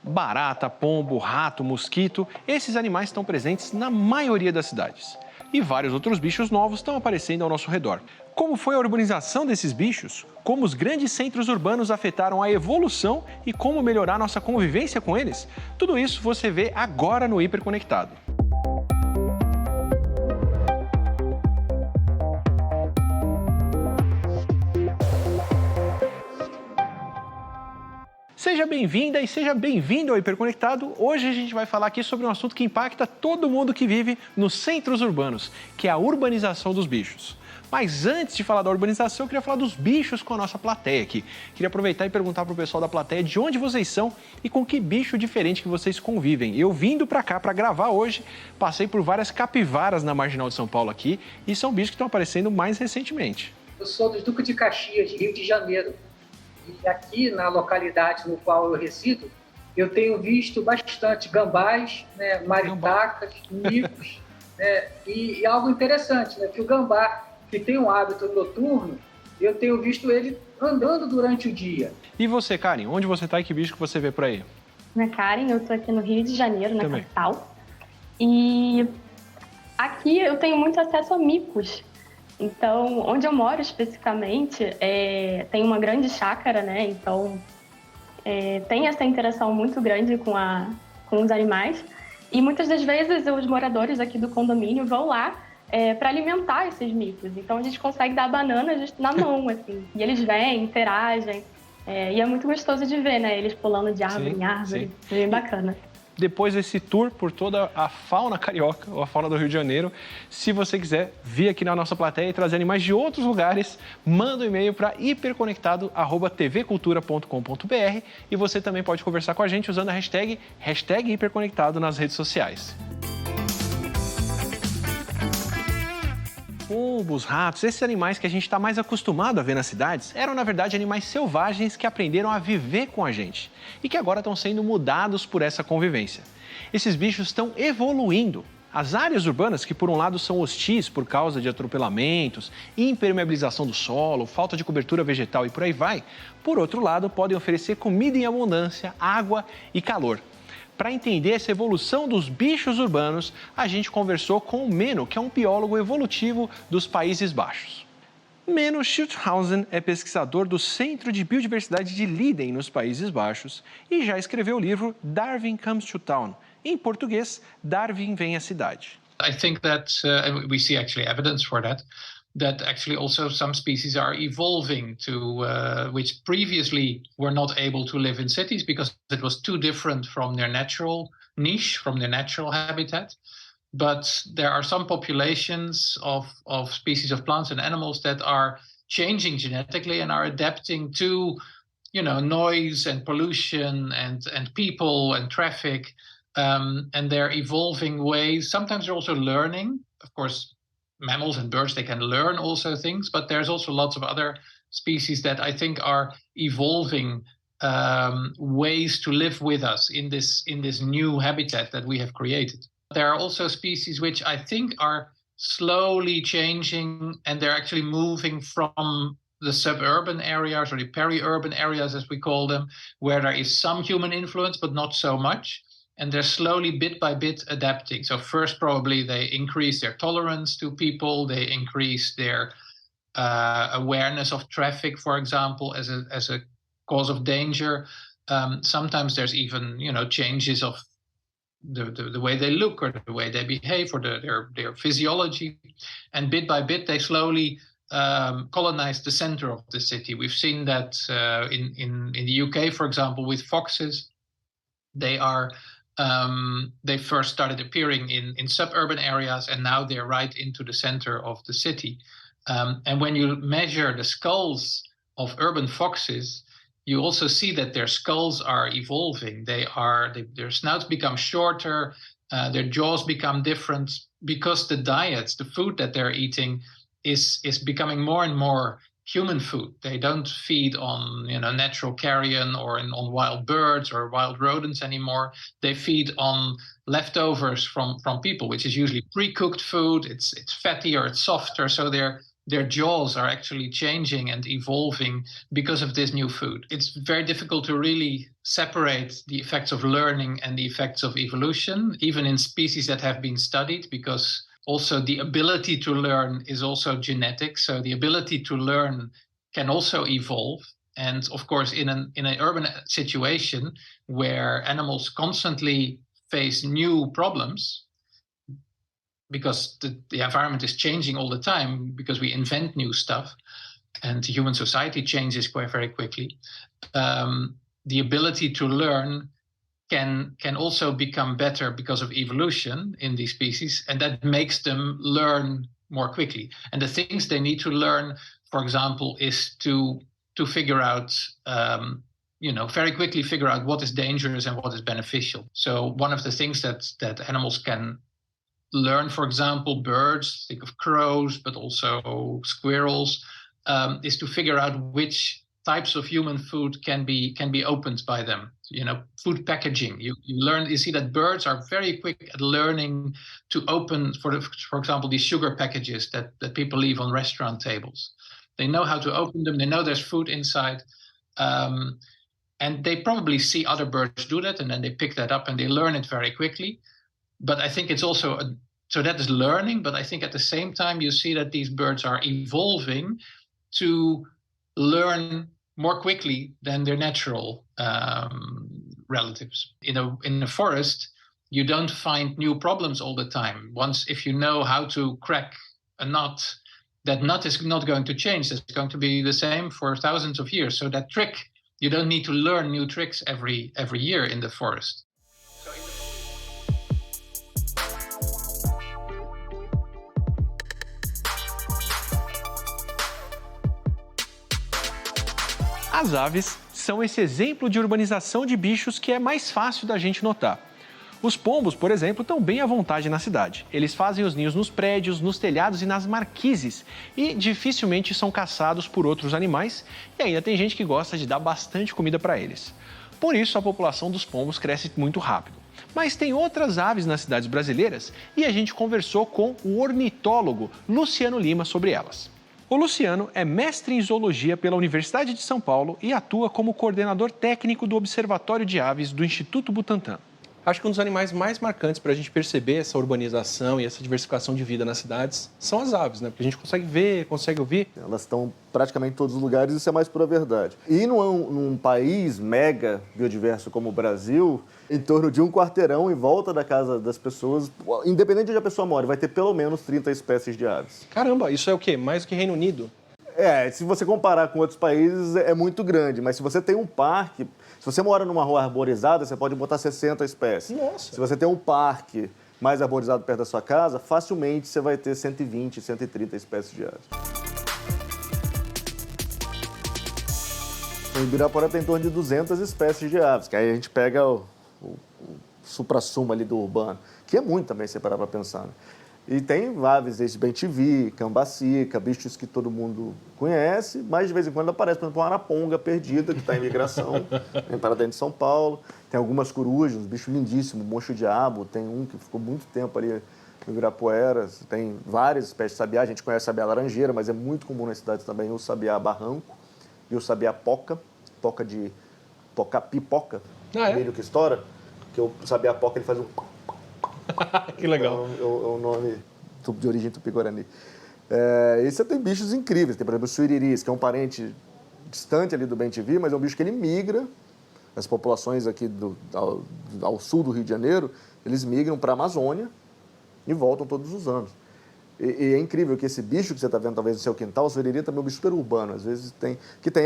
Barata, pombo, rato, mosquito, esses animais estão presentes na maioria das cidades. E vários outros bichos novos estão aparecendo ao nosso redor. Como foi a urbanização desses bichos? Como os grandes centros urbanos afetaram a evolução e como melhorar nossa convivência com eles? Tudo isso você vê agora no Hiperconectado. Seja bem-vinda e seja bem-vindo ao Hiperconectado. Hoje a gente vai falar aqui sobre um assunto que impacta todo mundo que vive nos centros urbanos, que é a urbanização dos bichos. Mas antes de falar da urbanização, eu queria falar dos bichos com a nossa plateia aqui. Queria aproveitar e perguntar para o pessoal da plateia de onde vocês são e com que bicho diferente que vocês convivem. Eu vindo para cá para gravar hoje, passei por várias capivaras na Marginal de São Paulo aqui e são bichos que estão aparecendo mais recentemente. Eu sou do Duque de Caxias, Rio de Janeiro. E aqui na localidade no qual eu resido, eu tenho visto bastante gambás, né, maritacas, micos, né, e algo interessante, né, que o gambá, que tem um hábito noturno, eu tenho visto ele andando durante o dia. E você, Karen, onde você está e que bicho que você vê por aí? Minha Karen, eu estou aqui no Rio de Janeiro, na capital, e aqui eu tenho muito acesso a micos. Então, onde eu moro especificamente, tem uma grande chácara, né? Então, tem essa interação muito grande com os animais. E muitas das vezes os moradores aqui do condomínio vão lá para alimentar esses micos. Então, a gente consegue dar a banana just na mão, assim. E eles vêm, interagem. E é muito gostoso de ver, né? Eles pulando de árvore em árvore. É bem bacana. Depois desse tour por toda a fauna carioca, ou a fauna do Rio de Janeiro, se você quiser vir aqui na nossa plateia e trazer animais de outros lugares, manda um e-mail para hiperconectado@tvcultura.com.br e você também pode conversar com a gente usando a hashtag Hiperconectado nas redes sociais. Pombos, ratos, esses animais que a gente está mais acostumado a ver nas cidades, eram na verdade animais selvagens que aprenderam a viver com a gente e que agora estão sendo mudados por essa convivência. Esses bichos estão evoluindo. As áreas urbanas, que por um lado são hostis por causa de atropelamentos, impermeabilização do solo, falta de cobertura vegetal e por aí vai, por outro lado podem oferecer comida em abundância, água e calor. Para entender essa evolução dos bichos urbanos, a gente conversou com o Menno, que é um biólogo evolutivo dos Países Baixos. Menno Schulthausen é pesquisador do Centro de Biodiversidade de Leiden, nos Países Baixos, e já escreveu o livro Darwin Comes to Town. Em português, Darwin vem à cidade. I think that we see actually evidence for that. That actually also some species are evolving to which previously were not able to live in cities because it was too different from their natural niche, from their natural habitat. But there are some populations of species of plants and animals that are changing genetically and are adapting to, noise and pollution and people and traffic, and they're evolving ways. Sometimes they're also learning, of course. Mammals and birds, they can learn also things, but there's also lots of other species that I think are evolving ways to live with us in this new habitat that we have created. There are also species which I think are slowly changing, and they're actually moving from the suburban areas or the peri-urban areas, as we call them, where there is some human influence, but not so much. And they're slowly, bit by bit, adapting. So first, probably they increase their tolerance to people. They increase their awareness of traffic, for example, as a cause of danger. Sometimes there's even, changes of the way they look or the way they behave or their physiology. And bit by bit, they slowly colonize the center of the city. We've seen that in the UK, for example, with foxes. They first started appearing in suburban areas, and now they're right into the center of the city. And when you measure the skulls of urban foxes, you also see that their skulls are evolving. Their snouts become shorter, their jaws become different because the diets, the food that they're eating, is becoming more and more human food. They don't feed on natural carrion or on wild birds or wild rodents anymore. They feed on leftovers from people, which is usually pre-cooked food. It's fatty or it's softer, so they're their jaws are actually changing and evolving because of this new food. It's very difficult to really separate the effects of learning and the effects of evolution, even in species that have been studied, because also the ability to learn is also genetic. So the ability to learn can also evolve. And of course, in an urban situation where animals constantly face new problems, because the environment is changing all the time, because we invent new stuff, and human society changes quite very quickly, the ability to learn can also become better because of evolution in these species, and that makes them learn more quickly. And the things they need to learn, for example, is to figure out, very quickly figure out what is dangerous and what is beneficial. So one of the things that animals can learn, for example, birds, think of crows, but also squirrels, is to figure out which types of human food can be opened by them. Food packaging. You see that birds are very quick at learning to open, for example, these sugar packages that people leave on restaurant tables. They know how to open them. They know there's food inside. And they probably see other birds do that, and then they pick that up and they learn it very quickly. But I think it's also, so that is learning, but I think at the same time you see that these birds are evolving to learn more quickly than their natural relatives. In a forest, you don't find new problems all the time. If you know how to crack a nut, that nut is not going to change. It's going to be the same for thousands of years. So that trick, you don't need to learn new tricks every year in the forest. As aves são esse exemplo de urbanização de bichos que é mais fácil da gente notar. Os pombos, por exemplo, estão bem à vontade na cidade. Eles fazem os ninhos nos prédios, nos telhados e nas marquises e dificilmente são caçados por outros animais, e ainda tem gente que gosta de dar bastante comida para eles. Por isso, a população dos pombos cresce muito rápido. Mas tem outras aves nas cidades brasileiras e a gente conversou com o ornitólogo Luciano Lima sobre elas. O Luciano é mestre em zoologia pela Universidade de São Paulo e atua como coordenador técnico do Observatório de Aves do Instituto Butantan. Acho que um dos animais mais marcantes para a gente perceber essa urbanização e essa diversificação de vida nas cidades são as aves, né? Porque a gente consegue ver, consegue ouvir. Elas estão praticamente em todos os lugares, isso é mais pura verdade. E num país mega biodiverso como o Brasil, em torno de um quarteirão em volta da casa das pessoas, independente de onde a pessoa mora, vai ter pelo menos 30 espécies de aves. Caramba, isso é o quê? Mais do que Reino Unido? Se você comparar com outros países, é muito grande. Mas se você tem um parque, se você mora numa rua arborizada, você pode botar 60 espécies. Nossa! Se você tem um parque mais arborizado perto da sua casa, facilmente você vai ter 120, 130 espécies de aves. O Ibirapuera tem em torno de 200 espécies de aves, que aí a gente pega o suprassumo ali do urbano, que é muito também, se parar para pensar, né? E tem aves desde bem-te-vi, cambacica, bichos que todo mundo conhece, mas de vez em quando aparece, por exemplo, uma araponga perdida que está em migração, vem para dentro de São Paulo. Tem algumas corujas, um bicho lindíssimo, mocho-diabo, tem um que ficou muito tempo ali no Ibirapuera. Tem várias espécies de sabiá, a gente conhece sabiá laranjeira, mas é muito comum nas cidades também o sabiá barranco e o sabiá poca, pipoca, milho que estoura, que o sabiá poca ele faz um... Que legal. É o nome de origem tupi-guarani. E você tem bichos incríveis. Tem, por exemplo, o suiriris, que é um parente distante ali do bem-te-vi, mas é um bicho que ele migra. As populações aqui ao sul do Rio de Janeiro, eles migram para a Amazônia e voltam todos os anos. E é incrível que esse bicho que você está vendo talvez no seu quintal, o suiriri também é um bicho super urbano. Às vezes tem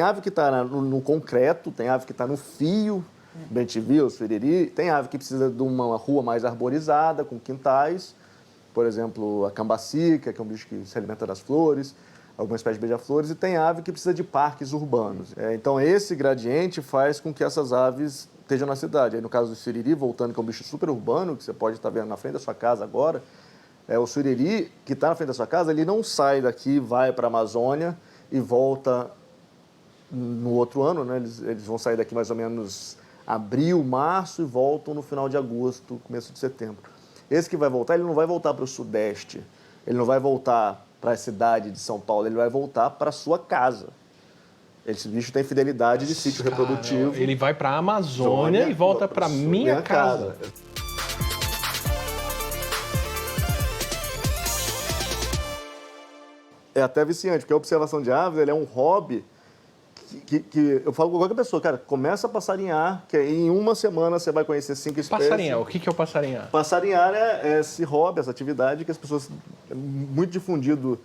ave que está no concreto, tem ave que está no fio, bem-te-vi, o suiriri. Tem ave que precisa de uma rua mais arborizada, com quintais. Por exemplo, a cambacica, que é um bicho que se alimenta das flores, algumas espécies de beija-flores. E tem ave que precisa de parques urbanos. Então, esse gradiente faz com que essas aves estejam na cidade. Aí, no caso do suiriri, voltando, que é um bicho super urbano, que você pode estar vendo na frente da sua casa agora, o suiriri, que está na frente da sua casa, ele não sai daqui, vai para a Amazônia e volta no outro ano, né? Eles vão sair daqui mais ou menos abril, março e voltam no final de agosto, começo de setembro. Esse que vai voltar, ele não vai voltar para o sudeste, ele não vai voltar para a cidade de São Paulo, ele vai voltar para sua casa. Esse bicho tem fidelidade de sítio reprodutivo. Ele vai para a Amazônia e volta para minha casa. É até viciante, porque a observação de aves ele é um hobby que eu falo com qualquer pessoa, cara, começa a passarinhar, que em uma semana você vai conhecer 5 espécies. Passarinhar, o que é o passarinhar? Passarinhar é esse hobby, essa atividade que as pessoas... É muito difundido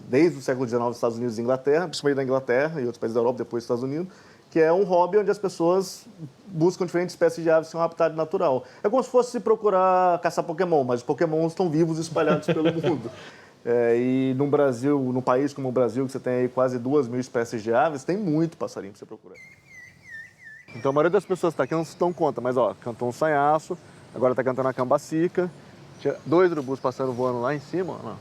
desde o século XIX nos Estados Unidos e Inglaterra, principalmente na Inglaterra e outros países da Europa, depois dos Estados Unidos, que é um hobby onde as pessoas buscam diferentes espécies de aves em seu habitat natural. É como se fosse procurar caçar Pokémon, mas os Pokémons estão vivos espalhados pelo mundo. E no Brasil, num país como o Brasil, que você tem aí quase 2.000 espécies de aves, tem muito passarinho para você procurar. Então a maioria das pessoas que está aqui não se dão conta, mas ó, cantou um sanhaço, agora está cantando a cambacica, tinha 2 urubus passando voando lá em cima, ó.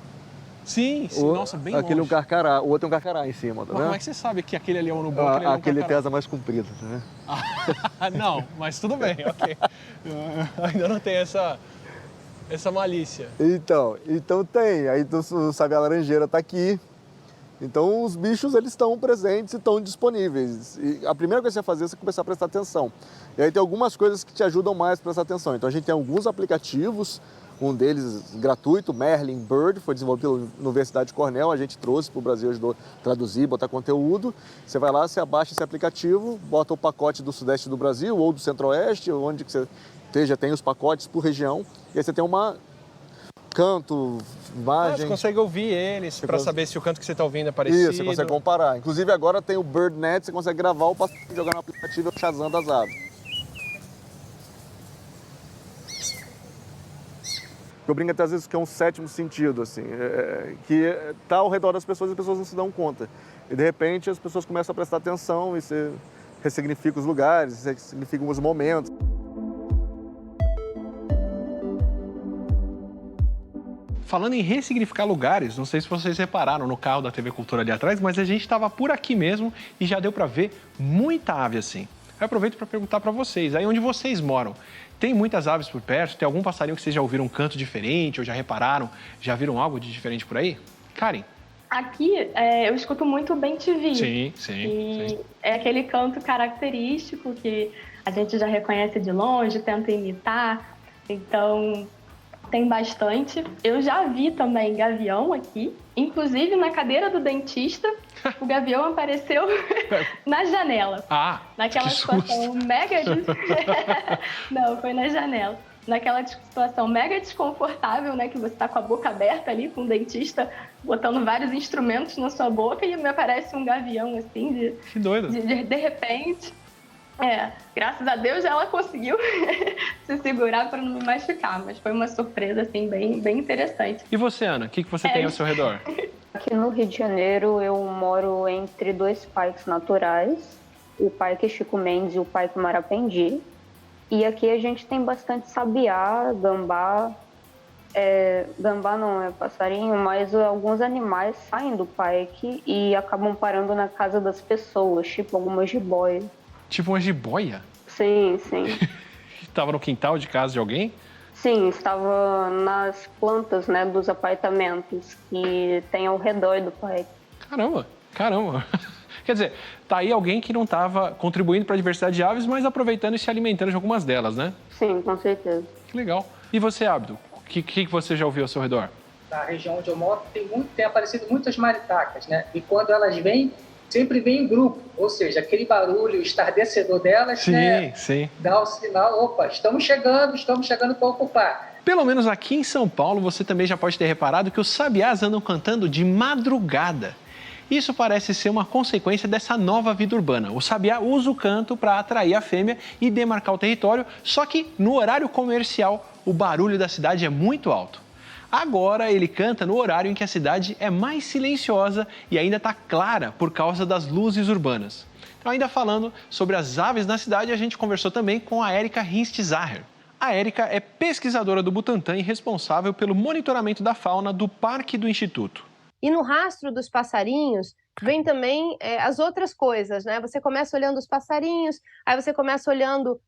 Sim, nossa, bem aquele longe. É um carcará, o outro é um carcará em cima, tá vendo? Mas como é que você sabe que aquele ali é um urubu, aquele tem asa mais comprida, tá vendo? Não, mas tudo bem, ok. Ainda não tem essa malícia. Então tem. Aí o sabiá-laranjeira está aqui. Então os bichos eles estão presentes e estão disponíveis. E a primeira coisa que você vai fazer é você começar a prestar atenção. E aí tem algumas coisas que te ajudam mais a prestar atenção. Então a gente tem alguns aplicativos, um deles gratuito, Merlin Bird, foi desenvolvido pela Universidade de Cornell, a gente trouxe para o Brasil, ajudou a traduzir, botar conteúdo. Você vai lá, você abaixa esse aplicativo, bota o pacote do Sudeste do Brasil ou do Centro-Oeste, onde que você esteja, tem os pacotes por região. E aí você tem uma canto, imagem. Você consegue ouvir eles para saber se o canto que você está ouvindo é parecido. Isso, você consegue comparar. Inclusive agora tem o BirdNet, você consegue gravar o passarinho, jogar no aplicativo e Shazam das aves. Eu brinco até às vezes que é um 7º sentido, assim, que está ao redor das pessoas e as pessoas não se dão conta. E de repente as pessoas começam a prestar atenção e você ressignifica os lugares, ressignifica os momentos. Falando em ressignificar lugares, não sei se vocês repararam no carro da TV Cultura ali atrás, mas a gente estava por aqui mesmo e já deu para ver muita ave assim. Eu aproveito para perguntar para vocês, aí onde vocês moram, tem muitas aves por perto? Tem algum passarinho que vocês já ouviram um canto diferente ou já repararam, já viram algo de diferente por aí? Karen? Aqui eu escuto muito o bem-te-vi. Sim. É aquele canto característico que a gente já reconhece de longe, tenta imitar, então tem bastante. Eu já vi também gavião aqui, inclusive na cadeira do dentista, o gavião apareceu na janela. Naquela situação mega... Não, foi na janela. Naquela situação mega desconfortável, né, que você tá com a boca aberta ali, com o dentista botando vários instrumentos na sua boca e me aparece um gavião, assim, que doido. De repente... graças a Deus ela conseguiu se segurar para não me machucar, mas foi uma surpresa, assim, bem interessante. E você, Ana, o que você tem ao seu redor? Aqui no Rio de Janeiro eu moro entre 2 parques naturais, o Parque Chico Mendes e o Parque Marapendi. E aqui a gente tem bastante sabiá, gambá, gambá não é passarinho, mas alguns animais saem do parque e acabam parando na casa das pessoas, tipo algumas jiboias. Tipo uma jiboia? Sim. Estava no quintal de casa de alguém? Sim, estava nas plantas, né, dos apartamentos que tem ao redor do parque. Caramba. Quer dizer, tá aí alguém que não estava contribuindo para a diversidade de aves, mas aproveitando e se alimentando de algumas delas, né? Sim, com certeza. Que legal. E você, Abdo? O que você já ouviu ao seu redor? Na região onde eu moro tem aparecido muitas maritacas, né? E quando elas vêm, sempre vem em grupo. Ou seja, aquele barulho ensurdecedor delas, Sim. Dá o sinal, opa, estamos chegando para ocupar. Pelo menos aqui em São Paulo, você também já pode ter reparado que os sabiás andam cantando de madrugada. Isso parece ser uma consequência dessa nova vida urbana. O sabiá usa o canto para atrair a fêmea e demarcar o território, só que no horário comercial o barulho da cidade é muito alto. Agora ele canta no horário em que a cidade é mais silenciosa e ainda está clara por causa das luzes urbanas. Então, ainda falando sobre as aves na cidade, a gente conversou também com a Érica Hinstzaher. A Érica é pesquisadora do Butantan e responsável pelo monitoramento da fauna do Parque do Instituto. E no rastro dos passarinhos vem também as outras coisas, né? Você começa olhando os passarinhos, aí você começa olhando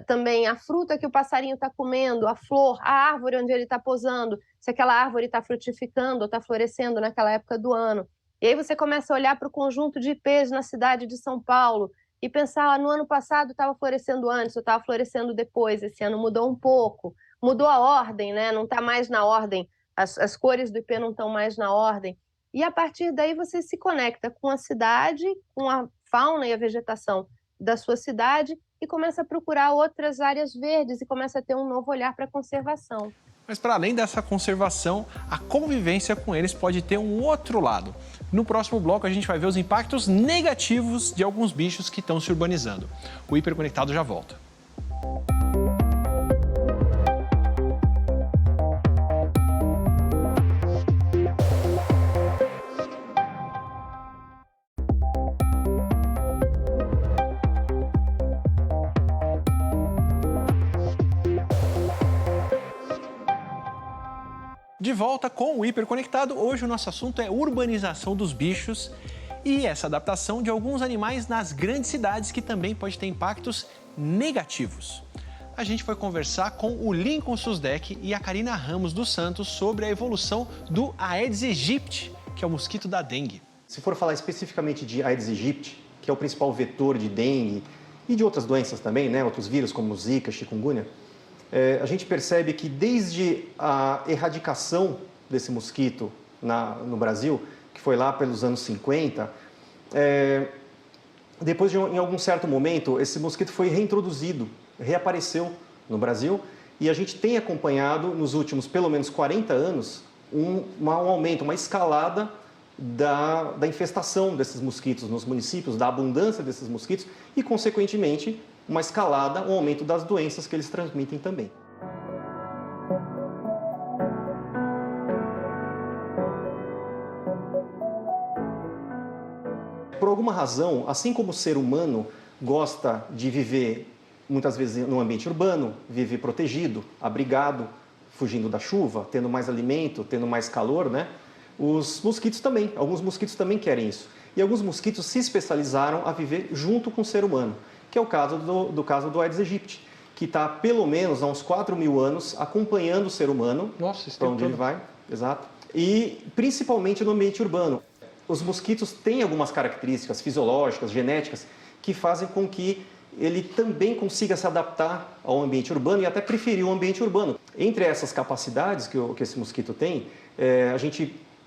também a fruta que o passarinho está comendo, a flor, a árvore onde ele está posando, se aquela árvore está frutificando ou está florescendo naquela época do ano. E aí você começa a olhar para o conjunto de ipês na cidade de São Paulo e pensar, no ano passado estava florescendo antes, ou estava florescendo depois, esse ano mudou um pouco, mudou a ordem, né? Não está mais na ordem, as cores do ipê não estão mais na ordem. E a partir daí você se conecta com a cidade, com a fauna e a vegetação da sua cidade e começa a procurar outras áreas verdes e começa a ter um novo olhar para a conservação. Mas para além dessa conservação, a convivência com eles pode ter um outro lado. No próximo bloco a gente vai ver os impactos negativos de alguns bichos que estão se urbanizando. O Hiperconectado já volta. De volta com o Hiperconectado, hoje o nosso assunto é urbanização dos bichos e essa adaptação de alguns animais nas grandes cidades que também pode ter impactos negativos. A gente foi conversar com o Lincoln Susdeck e a Karina Ramos dos Santos sobre a evolução do Aedes aegypti, que é o mosquito da dengue. Se for falar especificamente de Aedes aegypti, que é o principal vetor de dengue e de outras doenças também, né, outros vírus como Zika, chikungunya, a gente percebe que desde a erradicação desse mosquito no Brasil, que foi lá pelos anos 50, depois de em algum certo momento, esse mosquito foi reintroduzido, reapareceu no Brasil, e a gente tem acompanhado nos últimos pelo menos 40 anos um aumento, uma escalada da infestação desses mosquitos nos municípios, da abundância desses mosquitos e, consequentemente, uma escalada, um aumento das doenças que eles transmitem também. Por alguma razão, assim como o ser humano gosta de viver muitas vezes num ambiente urbano, viver protegido, abrigado, fugindo da chuva, tendo mais alimento, tendo mais calor, né? Os mosquitos também, alguns mosquitos também querem isso. E alguns mosquitos se especializaram a viver junto com o ser humano, que é o caso do Aedes aegypti, que está pelo menos há uns 4.000 anos acompanhando o ser humano, para onde ele vai, exato, e principalmente no ambiente urbano. Os mosquitos têm algumas características fisiológicas, genéticas, que fazem com que ele também consiga se adaptar ao ambiente urbano e até preferir o ambiente urbano. Entre essas capacidades que esse mosquito tem,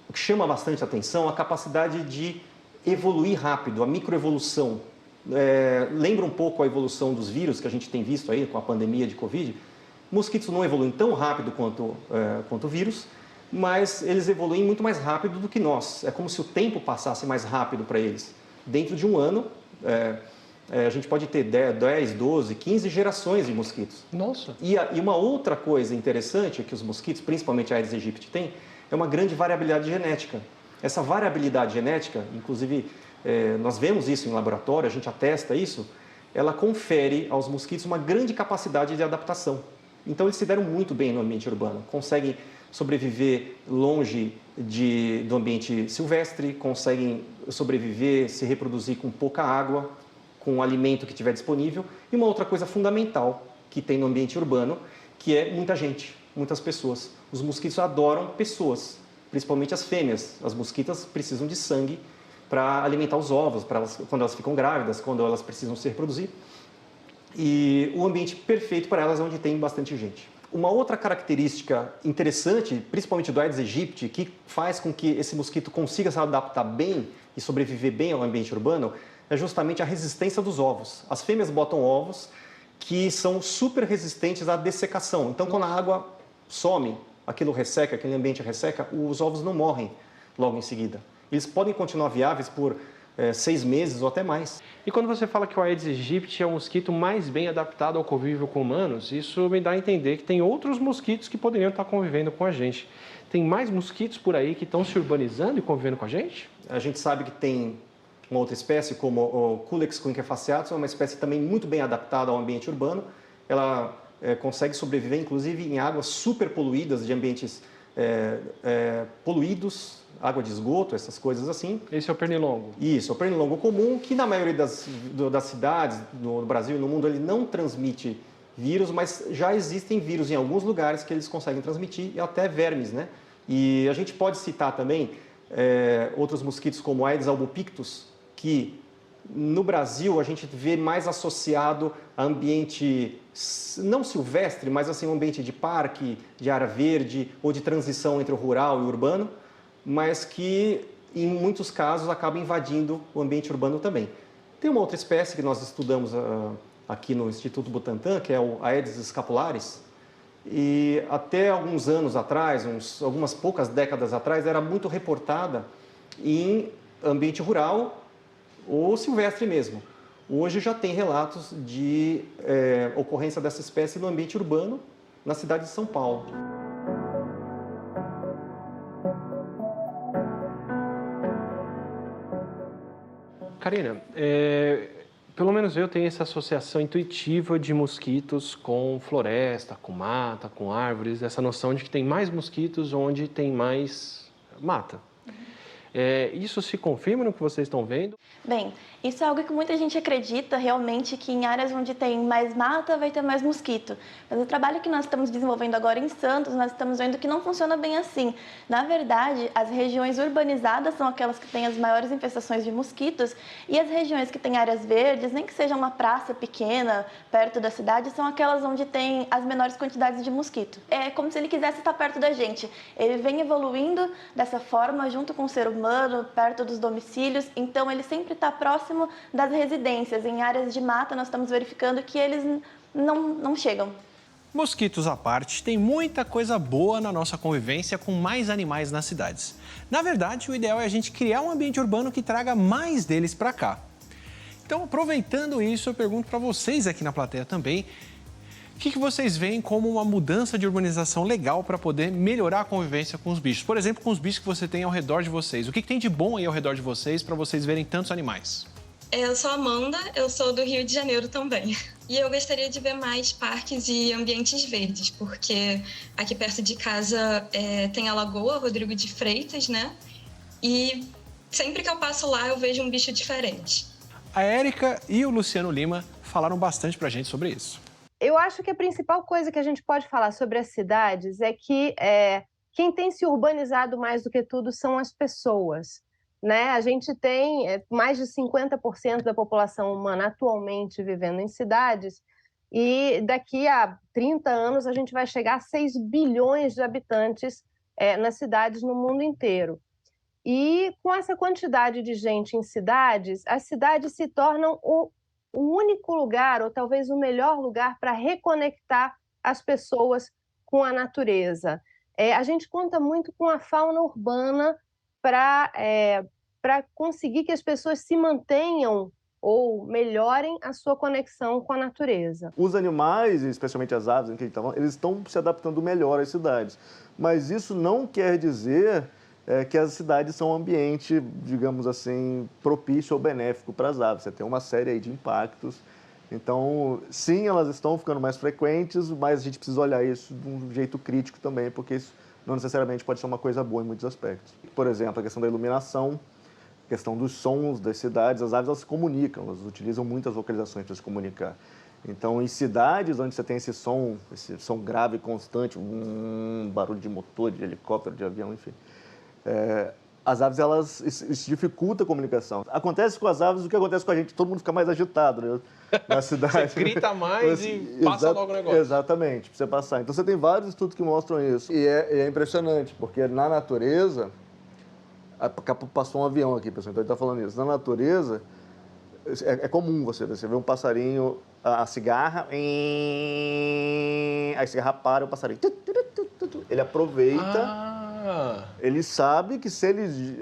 o que chama bastante atenção é a capacidade de evoluir rápido, a microevolução. Lembra um pouco a evolução dos vírus que a gente tem visto aí com a pandemia de Covid. Mosquitos não evoluem tão rápido quanto o vírus, mas eles evoluem muito mais rápido do que nós. É como se o tempo passasse mais rápido para eles. Dentro de um ano, a gente pode ter 10, 12, 15 gerações de mosquitos. Nossa! E uma outra coisa interessante que os mosquitos, principalmente a Aedes aegypti, têm, é uma grande variabilidade genética. Essa variabilidade genética, inclusive, nós vemos isso em laboratório, a gente atesta isso, ela confere aos mosquitos uma grande capacidade de adaptação. Então, eles se deram muito bem no ambiente urbano, conseguem sobreviver longe do ambiente silvestre, conseguem sobreviver, se reproduzir com pouca água, com o alimento que tiver disponível. E uma outra coisa fundamental que tem no ambiente urbano, que é muita gente, muitas pessoas. Os mosquitos adoram pessoas, principalmente as fêmeas. As mosquitas precisam de sangue para alimentar os ovos, quando elas ficam grávidas, quando elas precisam se reproduzir. E o ambiente perfeito para elas é onde tem bastante gente. Uma outra característica interessante, principalmente do Aedes aegypti, que faz com que esse mosquito consiga se adaptar bem e sobreviver bem ao ambiente urbano, é justamente a resistência dos ovos. As fêmeas botam ovos que são super resistentes à dessecação. Então, quando a água some, aquele ambiente resseca, os ovos não morrem logo em seguida. Eles podem continuar viáveis por 6 meses ou até mais. E quando você fala que o Aedes aegypti é o mosquito mais bem adaptado ao convívio com humanos, isso me dá a entender que tem outros mosquitos que poderiam estar convivendo com a gente. Tem mais mosquitos por aí que estão se urbanizando e convivendo com a gente? A gente sabe que tem uma outra espécie, como o Culex quinquefaciatus, é uma espécie também muito bem adaptada ao ambiente urbano. Ela consegue sobreviver, inclusive, em águas super poluídas de ambientes poluídos, água de esgoto, essas coisas assim. Esse é o pernilongo. Isso, é o pernilongo comum, que na maioria das cidades no Brasil e no mundo ele não transmite vírus, mas já existem vírus em alguns lugares que eles conseguem transmitir, e até vermes, né? E a gente pode citar também outros mosquitos como Aedes albopictus, que no Brasil a gente vê mais associado a ambiente não silvestre, mas assim um ambiente de parque, de área verde ou de transição entre o rural e o urbano, mas que em muitos casos acaba invadindo o ambiente urbano também. Tem uma outra espécie que nós estudamos aqui no Instituto Butantan, que é o Aedes scapularis, e até alguns anos atrás, algumas poucas décadas atrás, era muito reportada em ambiente rural ou silvestre mesmo. Hoje já tem relatos de ocorrência dessa espécie no ambiente urbano, na cidade de São Paulo. Karina, pelo menos eu tenho essa associação intuitiva de mosquitos com floresta, com mata, com árvores, essa noção de que tem mais mosquitos onde tem mais mata. Isso se confirma no que vocês estão vendo? Bem, isso é algo que muita gente acredita realmente, que em áreas onde tem mais mata vai ter mais mosquito. Mas o trabalho que nós estamos desenvolvendo agora em Santos, nós estamos vendo que não funciona bem assim. Na verdade, as regiões urbanizadas são aquelas que têm as maiores infestações de mosquitos, e as regiões que têm áreas verdes, nem que seja uma praça pequena perto da cidade, são aquelas onde tem as menores quantidades de mosquito. É como se ele quisesse estar perto da gente. Ele vem evoluindo dessa forma junto com o ser humano, perto dos domicílios, então ele sempre está próximo das residências. Em áreas de mata, nós estamos verificando que eles não chegam. Mosquitos à parte, tem muita coisa boa na nossa convivência com mais animais nas cidades. Na verdade, o ideal é a gente criar um ambiente urbano que traga mais deles para cá. Então, aproveitando isso, eu pergunto para vocês aqui na plateia também, o que vocês veem como uma mudança de urbanização legal para poder melhorar a convivência com os bichos? Por exemplo, com os bichos que você tem ao redor de vocês. O que tem de bom aí ao redor de vocês para vocês verem tantos animais? Eu sou a Amanda, eu sou do Rio de Janeiro também. E eu gostaria de ver mais parques e ambientes verdes, porque aqui perto de casa tem a Lagoa Rodrigo de Freitas, né? E sempre que eu passo lá eu vejo um bicho diferente. A Érica e o Luciano Lima falaram bastante para a gente sobre isso. Eu acho que a principal coisa que a gente pode falar sobre as cidades é que quem tem se urbanizado mais do que tudo são as pessoas, né? A gente tem mais de 50% da população humana atualmente vivendo em cidades, e daqui a 30 anos a gente vai chegar a 6 bilhões de habitantes nas cidades no mundo inteiro. E com essa quantidade de gente em cidades, as cidades se tornam o único lugar, ou talvez o melhor lugar, para reconectar as pessoas com a natureza. A gente conta muito com a fauna urbana para conseguir que as pessoas se mantenham ou melhorem a sua conexão com a natureza. Os animais, especialmente as aves, em que a gente tá falando, eles estão se adaptando melhor às cidades. Mas isso não quer dizer que as cidades são um ambiente, digamos assim, propício ou benéfico para as aves. Você tem uma série aí de impactos. Então, sim, elas estão ficando mais frequentes, mas a gente precisa olhar isso de um jeito crítico também, porque isso não necessariamente pode ser uma coisa boa em muitos aspectos. Por exemplo, a questão da iluminação, a questão dos sons das cidades. As aves, elas se comunicam, elas utilizam muitas vocalizações para se comunicar. Então, em cidades onde você tem esse som grave, constante, barulho de motor, de helicóptero, de avião, enfim, as aves, isso dificulta a comunicação. Acontece com as aves o que acontece com a gente, todo mundo fica mais agitado, né? Na cidade. Você grita mais e passa logo o negócio. Exatamente, precisa passar. Então você tem vários estudos que mostram isso. E é impressionante, porque na natureza, passou um avião aqui, pessoal, então ele está falando isso. Na natureza, é comum você ver um passarinho, a cigarra, aí a cigarra para, o passarinho, ele aproveita. Ele sabe que se ele...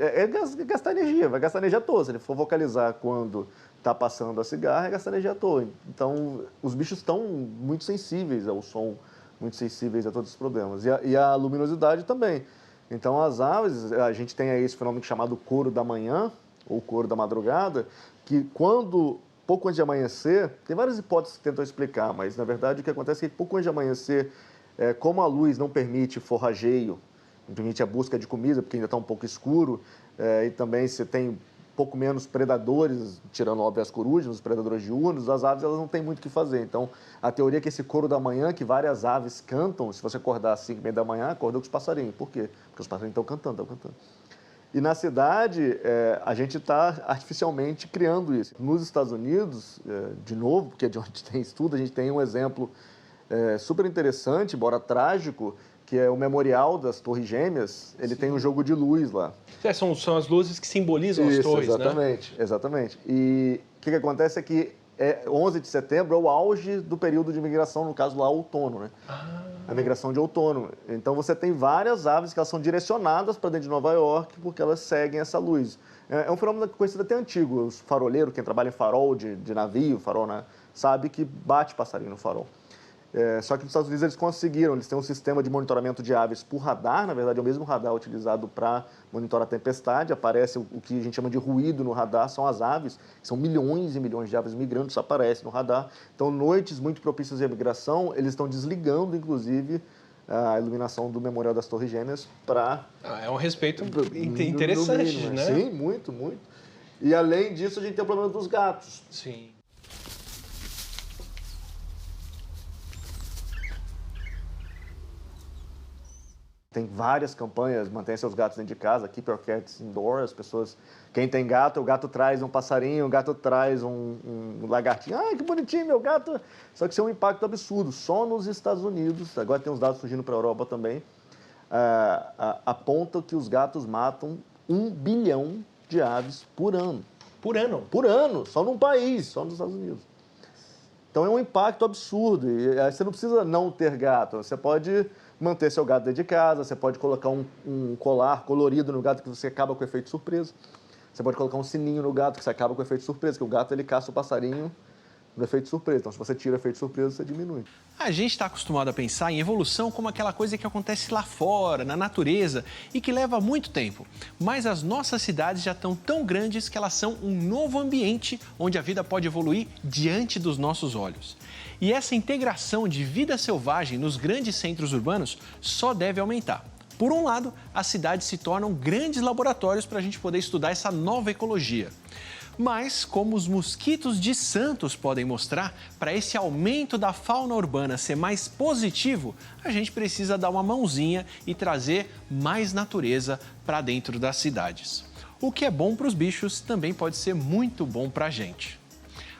gastar energia, vai gastar energia à toa. Se ele for vocalizar quando está passando a cigarra, é gastar energia à toa. Então, os bichos estão muito sensíveis ao som, muito sensíveis a todos os problemas. E a luminosidade também. Então, as aves, a gente tem aí esse fenômeno chamado coro da manhã, ou coro da madrugada, que pouco antes de amanhecer, tem várias hipóteses que tentam explicar, mas, na verdade, o que acontece é que pouco antes de amanhecer, como a luz não permite forrageio, permite a busca de comida, porque ainda está um pouco escuro, e também você tem pouco menos predadores, tirando, óbvio, as corujas, os predadores diurnos, as aves elas não têm muito o que fazer. Então, a teoria é que esse coro da manhã, que várias aves cantam, se você acordar às 5h30 da manhã, acordou com os passarinhos. Por quê? Porque os passarinhos estão cantando. E na cidade, a gente está artificialmente criando isso. Nos Estados Unidos, de novo, porque é de onde tem estudo, a gente tem um exemplo super interessante, embora trágico, que é o memorial das Torres Gêmeas. Ele tem um jogo de luz lá. São as luzes que simbolizam as torres, exatamente, né? Exatamente. E o que acontece é que 11 de setembro é o auge do período de migração, no caso lá, outono, né? A migração de outono. Então, você tem várias aves que elas são direcionadas para dentro de Nova York porque elas seguem essa luz. É um fenômeno conhecido até antigo. Os faroleiros, quem trabalha em farol de navio, farol, né, sabe que bate passarinho no farol. Só que nos Estados Unidos eles conseguiram, eles têm um sistema de monitoramento de aves por radar, na verdade é o mesmo radar utilizado para monitorar a tempestade, aparece o que a gente chama de ruído no radar, são as aves, que são milhões e milhões de aves migrantes, aparecem no radar. Então, noites muito propícias à migração, eles estão desligando, inclusive, a iluminação do Memorial das Torres Gêmeas para... É um respeito interessante, mínimo, né? Sim, muito, muito. E além disso, a gente tem o problema dos gatos. Sim. Tem várias campanhas, mantém seus gatos dentro de casa, keep your cats indoors, as pessoas... Quem tem gato, o gato traz um passarinho, o gato traz um lagartinho. Ai, que bonitinho, meu gato! Só que isso é um impacto absurdo. Só nos Estados Unidos, agora tem uns dados surgindo para a Europa também, apontam que os gatos matam 1 bilhão de aves por ano. Por ano? Por ano, só num país, só nos Estados Unidos. Então é um impacto absurdo. E você não precisa não ter gato, você pode manter seu gato dentro de casa, você pode colocar um colar colorido no gato que você acaba com o efeito surpresa. Você pode colocar um sininho no gato que você acaba com o efeito surpresa, que o gato ele caça o passarinho no efeito surpresa. Então, se você tira o efeito surpresa, você diminui. A gente está acostumado a pensar em evolução como aquela coisa que acontece lá fora, na natureza, e que leva muito tempo. Mas as nossas cidades já estão tão grandes que elas são um novo ambiente onde a vida pode evoluir diante dos nossos olhos. E essa integração de vida selvagem nos grandes centros urbanos só deve aumentar. Por um lado, as cidades se tornam grandes laboratórios para a gente poder estudar essa nova ecologia. Mas, como os mosquitos de Santos podem mostrar, para esse aumento da fauna urbana ser mais positivo, a gente precisa dar uma mãozinha e trazer mais natureza para dentro das cidades. O que é bom para os bichos também pode ser muito bom para a gente.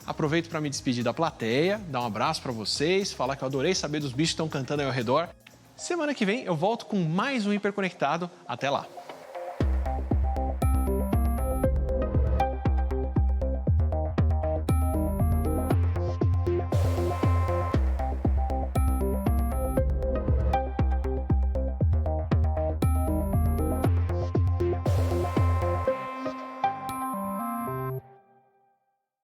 Aproveito para me despedir da plateia, dar um abraço para vocês, falar que eu adorei saber dos bichos que estão cantando aí ao redor. Semana que vem eu volto com mais um Hiperconectado. Até lá!